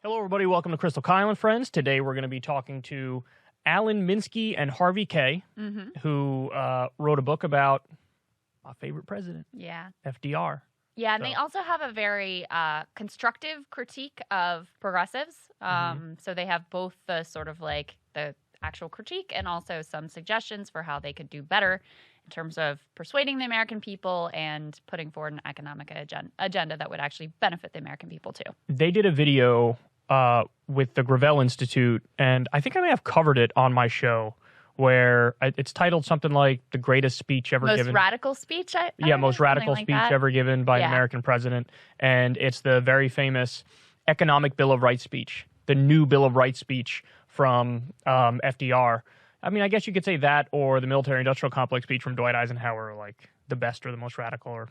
Hello, everybody. Welcome to Krystal, Kyle and Friends. Today, we're going to be talking to Alan Minsky and Harvey K., who wrote a book about my favorite president, FDR. Yeah, and they also have a very constructive critique of progressives. So they have both the sort of like the actual critique and also some suggestions for how they could do better in terms of persuading the American people and putting forward an economic agenda that would actually benefit the American people too. They did a video with the Gravel Institute, and I think I may have covered it on my show, where it's titled something like "The Greatest Speech Ever Given." Most radical speech? Most radical speech ever given by an American president. And it's the very famous Economic Bill of Rights speech, the new Bill of Rights speech from FDR. I mean, I guess you could say that or the military-industrial complex speech from Dwight Eisenhower, like the best or the most radical, or,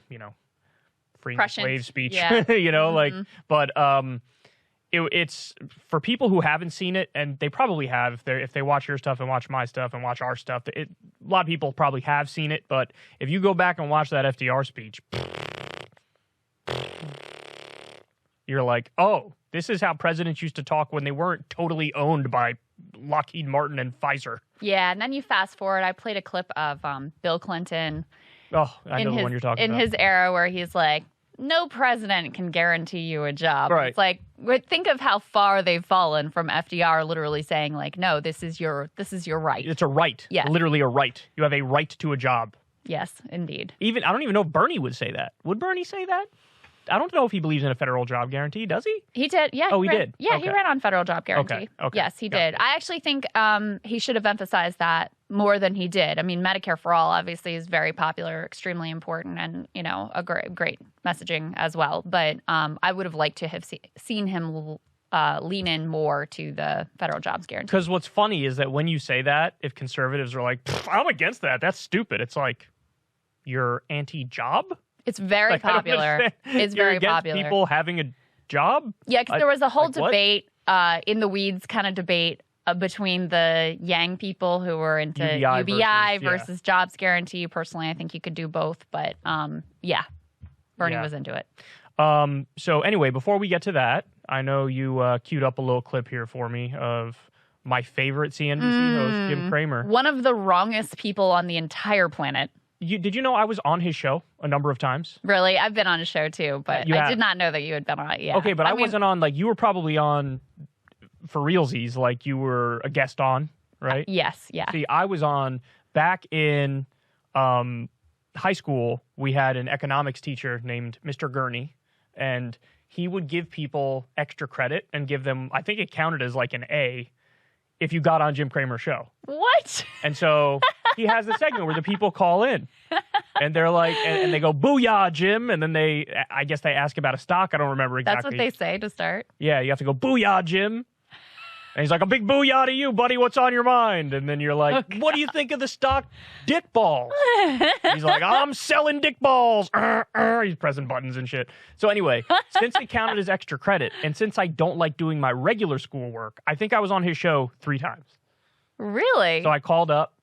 freeing the slave speech, but it's for people who haven't seen it, and they probably have. If they watch your stuff and watch my stuff and watch our stuff, a lot of people probably have seen it. But if you go back and watch that FDR speech, you're like, oh, this is how presidents used to talk when they weren't totally owned by Lockheed Martin and Pfizer. Yeah, and then you fast forward. I played a clip of Bill Clinton. Oh, I know the one you're talking about. In his era where he's like, no president can guarantee you a job. Right. It's like, think of how far they've fallen from FDR literally saying like, no, this is your right. It's a right. Yeah. Literally a right. You have a right to a job. Yes, indeed. I don't even know if Bernie would say that. Would Bernie say that? I don't know if he believes in a federal job guarantee. Does he? He did. Yeah. Oh, he did? Yeah, Okay. He ran on federal job guarantee. Okay. Yes, he did. I actually think he should have emphasized that more than he did. I mean, Medicare for All obviously is very popular, extremely important, and, a great messaging as well. But I would have liked to have seen him lean in more to the federal jobs guarantee. Because what's funny is that when you say that, if conservatives are like, I'm against that, that's stupid. It's like, you're anti-job? It's very popular. It's You're very against popular. People having a job? Yeah, because there was a whole what? debate, in the weeds kind of debate between the Yang people who were into UBI versus jobs guarantee. Personally, I think you could do both, but Bernie was into it. So anyway, before we get to that, I know you queued up a little clip here for me of my favorite CNBC host, Jim Cramer. One of the wrongest people on the entire planet. Did you know I was on his show a number of times? Really? I've been on his show too, but I did not know that you had been on it. Yeah. Okay, but I wasn't on, like, you were probably on for realsies, like you were a guest on, right? Yes, yeah. See, I was on back in high school. We had an economics teacher named Mr. Gurney, and he would give people extra credit and give them, I think it counted as like an A, if you got on Jim Cramer's show. What? And so he has a segment where the people call in and they're like, and they go, booyah, Jim. And then I guess they ask about a stock. I don't remember exactly. That's what they say to start. Yeah, you have to go, booyah, Jim. And he's like, a big booyah to you, buddy. What's on your mind? And then you're like, what do you think of the stock dick balls? He's like, I'm selling dick balls. He's pressing buttons and shit. So anyway, since it counted as extra credit, and since I don't like doing my regular schoolwork, I think I was on his show 3 times. Really? So I called up,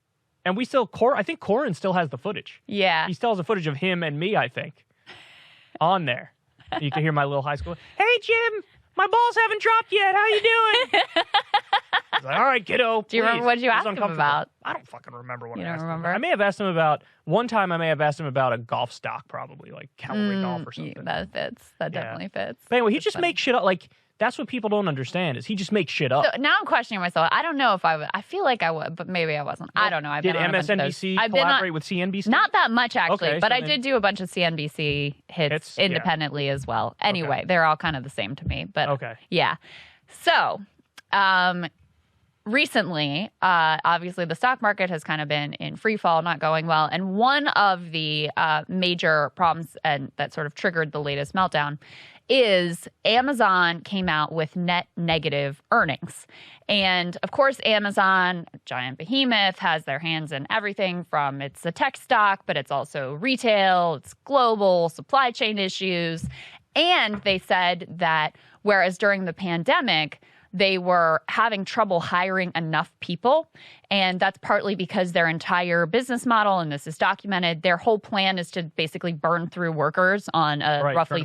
and I think Corin still has the footage. Yeah. He still has the footage of him and me, I think, on there. You can hear my little high school, hey, Jim. My balls haven't dropped yet. How you doing? I was like, all right, kiddo. Do you remember what you asked him about? I don't fucking remember what I asked him. You don't remember? Him. I may have asked him about, one time I may have asked him about a golf stock, probably, like Callaway Golf or something. That fits. That definitely fits. But anyway, he just makes shit up. Like, that's what people don't understand, is he just makes shit up. So now I'm questioning myself. I don't know if I would. I feel like I would, but maybe I wasn't. I don't know. Did MSNBC collaborate with CNBC? Not that much, actually. Okay, but I did do a bunch of CNBC hits independently as well. Anyway, they're all kind of the same to me. But yeah. So recently, obviously, the stock market has kind of been in free fall, not going well. And one of the major problems and that sort of triggered the latest meltdown is Amazon came out with net negative earnings. And of course, Amazon, a giant behemoth, has their hands in everything from it's a tech stock, but it's also retail, it's global, supply chain issues. And they said that whereas during the pandemic, they were having trouble hiring enough people. And that's partly because their entire business model, and this is documented, their whole plan is to basically burn through workers on a roughly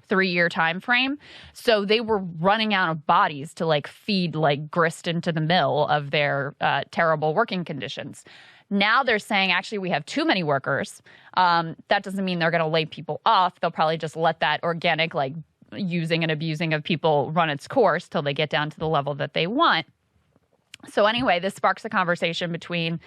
three-year time frame. So they were running out of bodies to like feed like grist into the mill of their terrible working conditions. Now they're saying, actually, we have too many workers. That doesn't mean they're going to lay people off. They'll probably just let that organic, like, using and abusing of people run its course till they get down to the level that they want. So anyway, this sparks a conversation between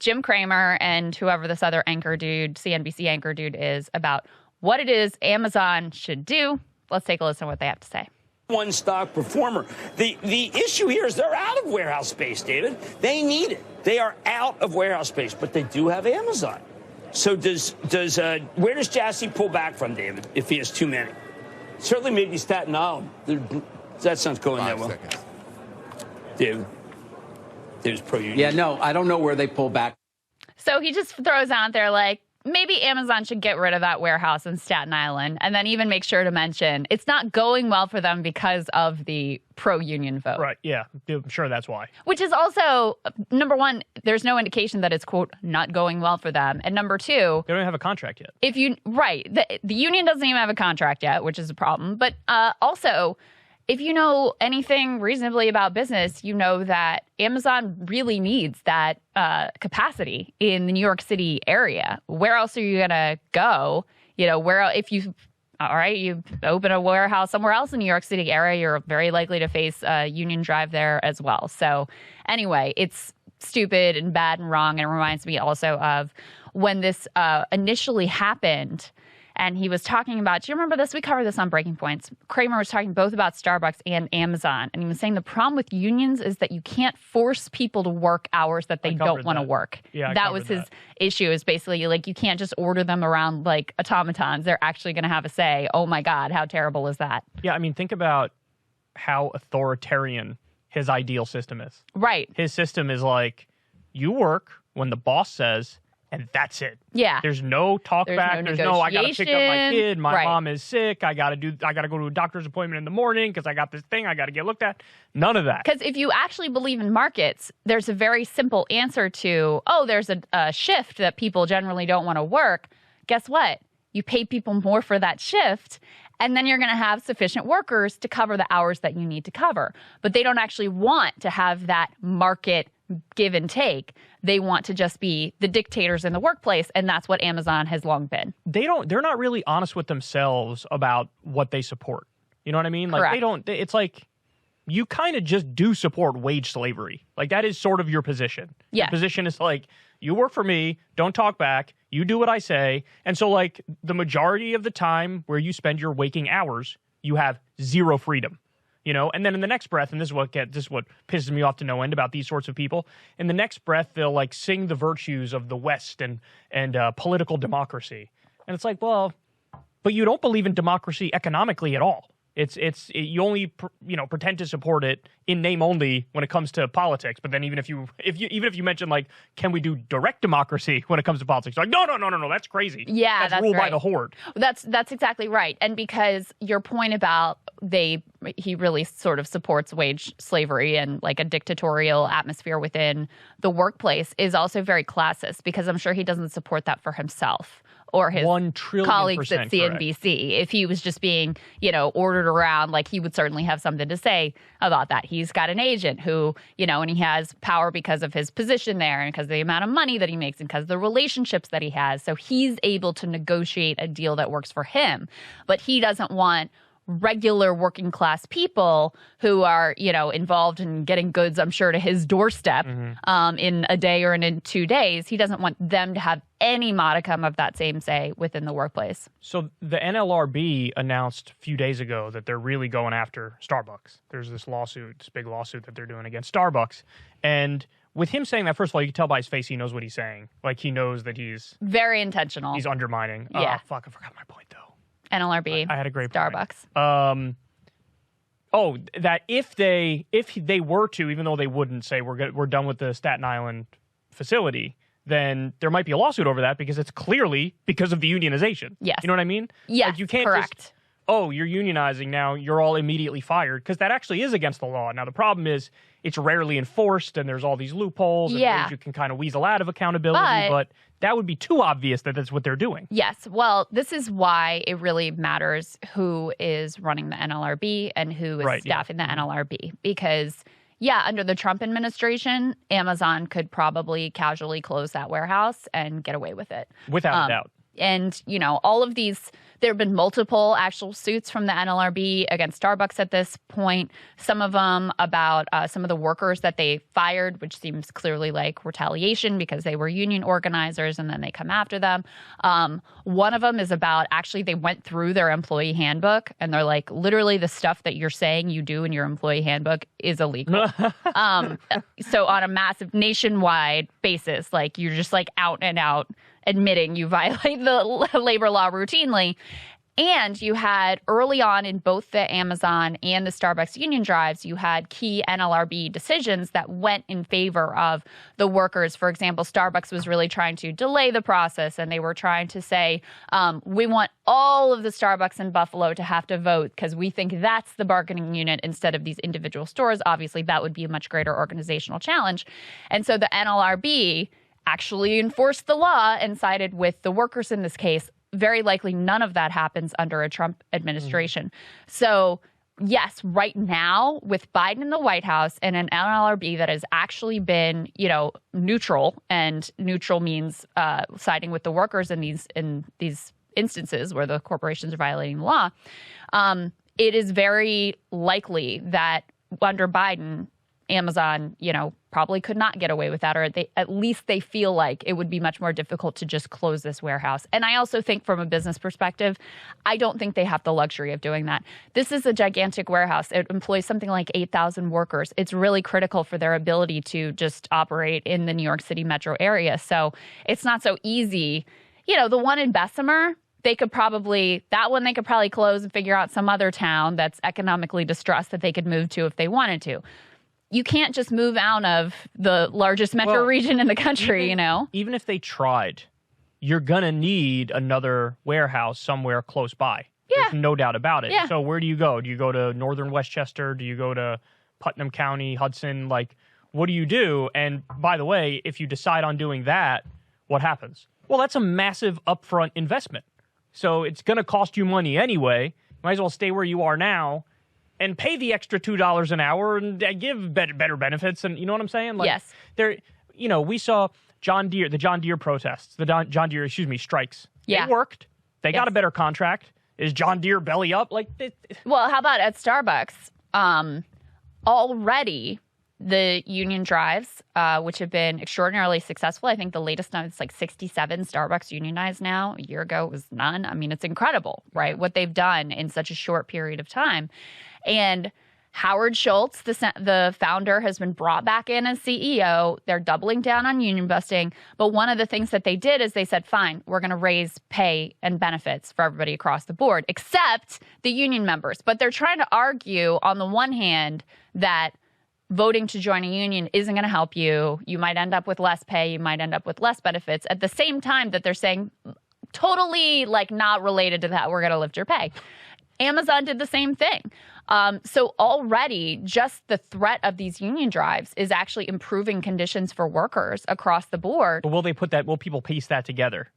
Jim Cramer and whoever this other anchor dude, CNBC anchor dude, is about what it is Amazon should do. Let's take a listen to what they have to say. One stock performer. The issue here is they're out of warehouse space, David. They need it. They are out of warehouse space, but they do have Amazon. So where does Jassy pull back from, David, if he has too many? Certainly maybe Staten Island. That sounds going that well. David. David's pro-union. Yeah, no, I don't know where they pull back. So he just throws out there like, maybe Amazon should get rid of that warehouse in Staten Island, and then even make sure to mention it's not going well for them because of the pro-union vote. Right, yeah. I'm sure that's why. Which is also, number one, there's no indication that it's, quote, not going well for them. And number two... They don't have a contract yet. The union doesn't even have a contract yet, which is a problem. But also... if you know anything reasonably about business, you know that Amazon really needs that capacity in the New York City area. Where else are you going to go? You know, you open a warehouse somewhere else in the New York City area, you're very likely to face a union drive there as well. So anyway, it's stupid and bad and wrong. And it reminds me also of when this initially happened. And he was talking about, do you remember this? We covered this on Breaking Points. Cramer was talking both about Starbucks and Amazon. And he was saying the problem with unions is that you can't force people to work hours that they don't want to work. Yeah, that was his issue, is basically like you can't just order them around like automatons. They're actually going to have a say. Oh my God, how terrible is that? Yeah, I mean, think about how authoritarian his ideal system is. Right. His system is like, you work when the boss says... and that's it. Yeah. There's no talk back. There's no, I got to pick up my kid. My mom is sick. I got to go to a doctor's appointment in the morning because I got this thing I got to get looked at. None of that. Because if you actually believe in markets, there's a very simple answer to, there's a shift that people generally don't want to work. Guess what? You pay people more for that shift, and then you're going to have sufficient workers to cover the hours that you need to cover. But they don't actually want to have that market give and take. They want to just be the dictators in the workplace, and that's what Amazon has long been. They're not really honest with themselves about what they support. You know what I mean? Like Correct. It's like you kind of just do support wage slavery. Like that is sort of your position. Yeah. Your position is like, you work for me, don't talk back, you do what I say. And so like the majority of the time where you spend your waking hours, you have zero freedom. You know, and then in the next breath, and this is what pisses me off to no end about these sorts of people. In the next breath, they'll like sing the virtues of the West and political democracy, and it's like, well, but you don't believe in democracy economically at all. You only pretend to support it in name only when it comes to politics. But then even if you mention like, can we do direct democracy when it comes to politics? Like, no, that's crazy. Yeah, that's ruled by the horde. That's exactly right. And because your point about he really sort of supports wage slavery and like a dictatorial atmosphere within the workplace is also very classist, because I'm sure he doesn't support that for himself or his colleagues at CNBC. Correct. If he was just being, ordered around, like he would certainly have something to say about that. He's got an agent who, and he has power because of his position there and because of the amount of money that he makes and because of the relationships that he has. So he's able to negotiate a deal that works for him. But he doesn't want regular working class people who are, involved in getting goods, I'm sure, to his doorstep in a day or in 2 days. He doesn't want them to have any modicum of that same say within the workplace. So the NLRB announced a few days ago that they're really going after Starbucks. There's this big lawsuit that they're doing against Starbucks. And with him saying that, first of all, you can tell by his face he knows what he's saying. Like he knows that he's... very intentional. He's undermining. Yeah. Oh, fuck, I forgot my point, though. NLRB. I had a great Starbucks. Point. That if they were to, even though they wouldn't say we're done with the Staten Island facility, then there might be a lawsuit over that because it's clearly because of the unionization. Yes. You know what I mean? Yes, like you can't correct. Just, oh, you're unionizing now, you're all immediately fired, because that actually is against the law. Now, the problem is it's rarely enforced, and there's all these loopholes and ways you can kind of weasel out of accountability, but that would be too obvious that that's what they're doing. Yes. Well, this is why it really matters who is running the NLRB and who is staffing the NLRB, because under the Trump administration, Amazon could probably casually close that warehouse and get away with it. Without a doubt. And, all of these, there have been multiple actual suits from the NLRB against Starbucks at this point. Some of them about some of the workers that they fired, which seems clearly like retaliation because they were union organizers and then they come after them. One of them is about actually they went through their employee handbook and they're like, literally the stuff that you're saying you do in your employee handbook is illegal. So on a massive nationwide basis, like you're just like out and out admitting you violate the labor law routinely. And you had early on in both the Amazon and the Starbucks union drives, you had key NLRB decisions that went in favor of the workers. For example, Starbucks was really trying to delay the process, and they were trying to say, we want all of the Starbucks in Buffalo to have to vote because we think that's the bargaining unit instead of these individual stores. Obviously, that would be a much greater organizational challenge. And so the NLRB actually enforced the law and sided with the workers in this case. Very likely none of that happens under a Trump administration. So, yes, right now with Biden in the White House and an NLRB that has actually been, neutral, and neutral means siding with the workers in these instances where the corporations are violating the law, it is very likely that under Biden, Amazon, probably could not get away with that, or at least they feel like it would be much more difficult to just close this warehouse. And I also think from a business perspective, I don't think they have the luxury of doing that. This is a gigantic warehouse. It employs something like 8,000 workers. It's really critical for their ability to just operate in the New York City metro area. So it's not so easy. The one in Bessemer, they could probably close and figure out some other town that's economically distressed that they could move to if they wanted to. You can't just move out of the largest metro region in the country, Even if they tried, you're going to need another warehouse somewhere close by. Yeah. There's no doubt about it. Yeah. So where do you go? Do you go to northern Westchester? Do you go to Putnam County, Hudson? Like, what do you do? And by the way, if you decide on doing that, what happens? Well, that's a massive upfront investment. So it's going to cost you money anyway. Might as well stay where you are now and pay the extra $2 an hour and give better benefits. And you know what I'm saying? Like, yes. We saw the John Deere protests, John Deere strikes. Yeah. They worked. They got a better contract. Is John Deere belly up? Well, how about at Starbucks? Already the union drives, which have been extraordinarily successful. I think the latest number is like 67 Starbucks unionized now. A year ago it was none. I mean, it's incredible, right? What they've done in such a short period of time. And Howard Schultz, the founder, has been brought back in as CEO. They're doubling down on union busting. But one of the things that they did is they said, fine, we're going to raise pay and benefits for everybody across the board, except the union members. But they're trying to argue, on the one hand, that voting to join a union isn't going to help you. You might end up with less pay. You might end up with less benefits. At the same time that they're saying, totally not related to that, we're going to lift your pay. Amazon did the same thing. So already just the threat of these union drives is actually improving conditions for workers across the board. But will people piece that together?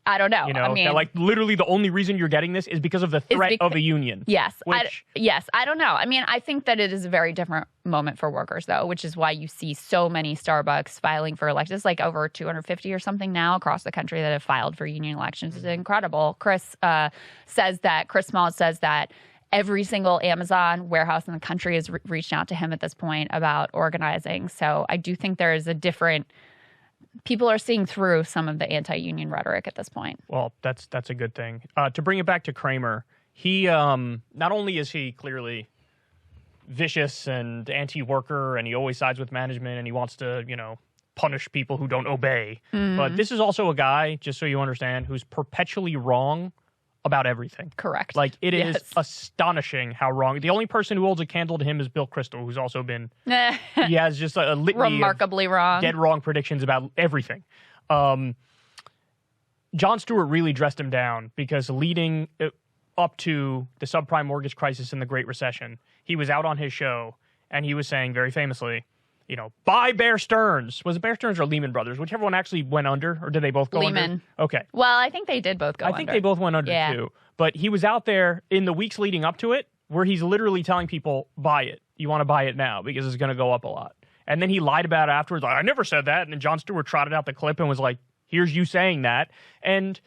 I don't know. I mean, literally the only reason you're getting this is because of the threat of a union. Yes. I don't know. I mean, I think that it is a very different moment for workers, though, which is why you see so many Starbucks filing for elections, like over 250 or something now across the country that have filed for union elections. It's incredible. Chris Small says that every single Amazon warehouse in the country has reached out to him at this point about organizing. So I do think there is a different... People are seeing through some of the anti-union rhetoric at this point. Well, that's a good thing. To bring it back to Cramer, he not only is he clearly vicious and anti-worker, and he always sides with management, and he wants to, punish people who don't obey. Mm-hmm. But this is also a guy, just so you understand, who's perpetually wrong about everything. Correct. It is astonishing how wrong. The only person who holds a candle to him is Bill Krystal, who's also been, he has just a litany remarkably wrong, dead wrong predictions about everything. Jon Stewart really dressed him down because leading up to the subprime mortgage crisis and the Great Recession, he was out on his show and he was saying very famously, buy Bear Stearns. Was it Bear Stearns or Lehman Brothers? Whichever one actually went under, or did they both go under? Lehman. Okay. Well, I think they did both go under. I think they both went under too. But he was out there in the weeks leading up to it where he's literally telling people, buy it. You want to buy it now because it's going to go up a lot. And then he lied about it afterwards. Like, I never said that. And then Jon Stewart trotted out the clip and was like, here's you saying that. And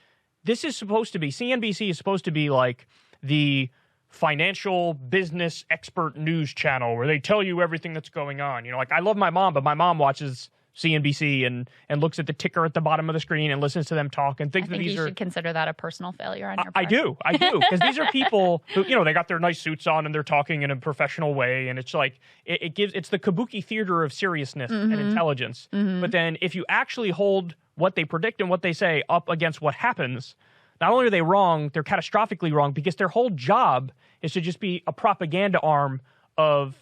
this is supposed to be, CNBC is supposed to be like the financial business expert news channel where they tell you everything that's going on. Like I love my mom, but my mom watches CNBC and looks at the ticker at the bottom of the screen and listens to them talk and thinks that these are... I think you should consider that a personal failure on your part. I do. Because these are people who, they got their nice suits on and they're talking in a professional way. And it's like, it's the kabuki theater of seriousness and intelligence. But then if you actually hold what they predict and what they say up against what happens, not only are they wrong, they're catastrophically wrong because their whole job is to just be a propaganda arm of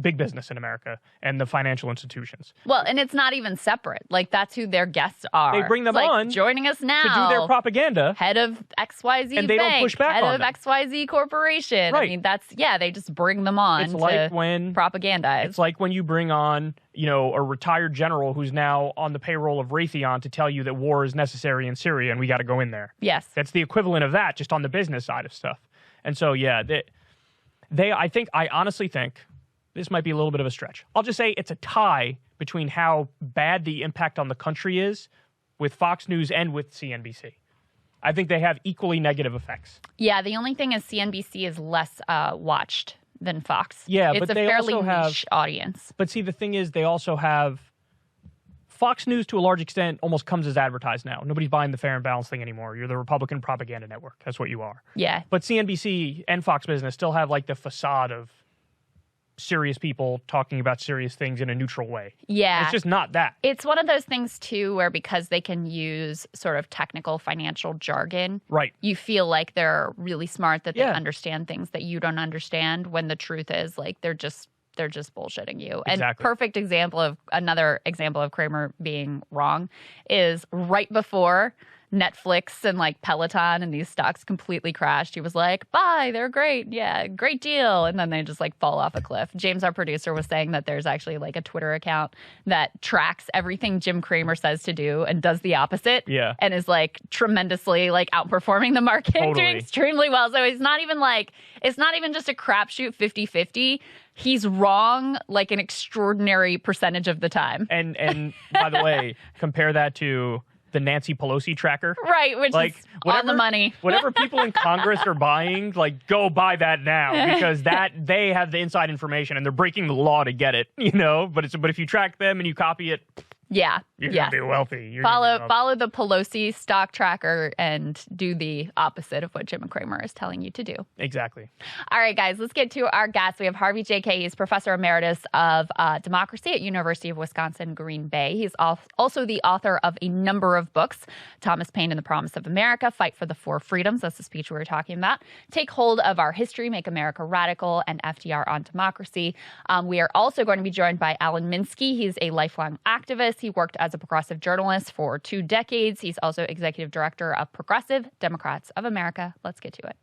big business in America and the financial institutions. Well, and it's not even separate. Like, that's who their guests are. They bring them on joining us now to do their propaganda. Head of XYZ and they Bank, don't push back head on of them. XYZ Corporation. Right. I mean, they just bring them on it's like when propagandize. It's like when you bring on, a retired general who's now on the payroll of Raytheon to tell you that war is necessary in Syria and we got to go in there. Yes. That's the equivalent of that, just on the business side of stuff. And so, I honestly think this might be a little bit of a stretch. I'll just say it's a tie between how bad the impact on the country is with Fox News and with CNBC. I think they have equally negative effects. Yeah, the only thing is CNBC is less watched than Fox. Yeah, it's but a they fairly also have niche audience. But see, the thing is, they also have Fox News to a large extent almost comes as advertised now. Nobody's buying the Fair and Balanced thing anymore. You're the Republican propaganda network. That's what you are. Yeah. But CNBC and Fox Business still have like the facade of serious people talking about serious things in a neutral way. Yeah. It's just not that. It's one of those things, too, where because they can use sort of technical financial jargon, right, you feel like they're really smart, that they understand things that you don't understand, when the truth is, like, they're just bullshitting you. Exactly. And another example of Cramer being wrong is right before Netflix and like Peloton and these stocks completely crashed, he was like, buy, they're great. Yeah, great deal. And then they just like fall off a cliff. James, our producer, was saying that there's actually like a Twitter account that tracks everything Jim Cramer says to do and does the opposite. Yeah. And is like tremendously like outperforming the market, doing extremely well. So it's not even just a crapshoot 50-50. He's wrong like an extraordinary percentage of the time. And by the way, compare that to the Nancy Pelosi tracker. Right, which is on the money. Whatever people in Congress are buying, like, go buy that now, because they have the inside information and they're breaking the law to get it, But if you track them and you copy it, you're gonna be wealthy. Follow the Pelosi stock tracker and do the opposite of what Jim Cramer is telling you to do. Exactly. All right, guys, let's get to our guest. We have Harvey J.K. He's professor emeritus of democracy at University of Wisconsin, Green Bay. He's also the author of a number of books: Thomas Paine and the Promise of America, Fight for the Four Freedoms, that's the speech we were talking about, Take Hold of Our History, Make America Radical, and FDR on Democracy. We are also going to be joined by Alan Minsky. He's a lifelong activist. He worked as a progressive journalist for 2 decades. He's also executive director of Progressive Democrats of America. Let's get to it.